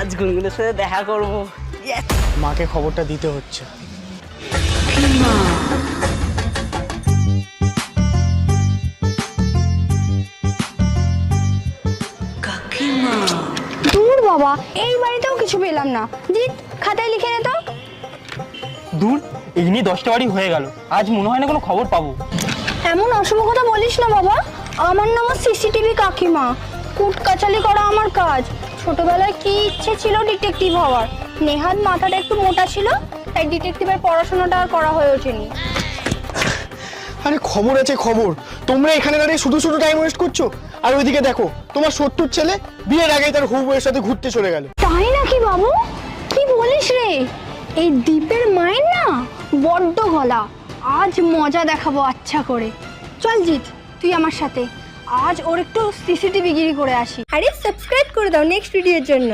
আজ গুনগুনের সাথে দেখা করব। মাকে খবরটা দিতে হচ্ছে। দূর বাবা, এই বাড়িতেও কিছু পেলাম না। জিৎ, খাতায় লিখে নে তো। দূর, এই নিয়ে 10টা বাড়ি হয়ে গেল, আজ মনে হয় না কোনো খবর পাবো। এমন অশুভ কথা বলিস না বাবা। আমার নাম সিসিটিভি কাকিমা। কুট কাচালি করা আমার কাজ। ছোটবেলায় কি ইচ্ছে ছিল ডিটেকটিভ হওয়ার। নেহাত মাথাটা একটু মোটা ছিল, তাই ডিটেকটিভের পড়াশোনাটা আর করা হয়ে ওঠেনি। আরে খবর আছে খবর, তোমরা এখানে দাঁড়িয়ে শুধু শুধু টাইম ওয়েস্ট করছো। আর ওইদিকে দেখো, তোমার 70 ছেলে বিয়ের আগে তার হুবুয়ের সাথে ঘুরতে চলে গেল। তাই নাকি বাবু? কি বলিস রে? এই দ্বীপের মায়ের না বড্ড গলা। আজ মজা দেখাবো আচ্ছা করে। চল জিৎ, তুই আমার সাথে। আজ ওর একটু সিসিটিভি গিরি করে আসি। আরে সাবস্ক্রাইব করে দাও নেক্সট ভিডিওর জন্য।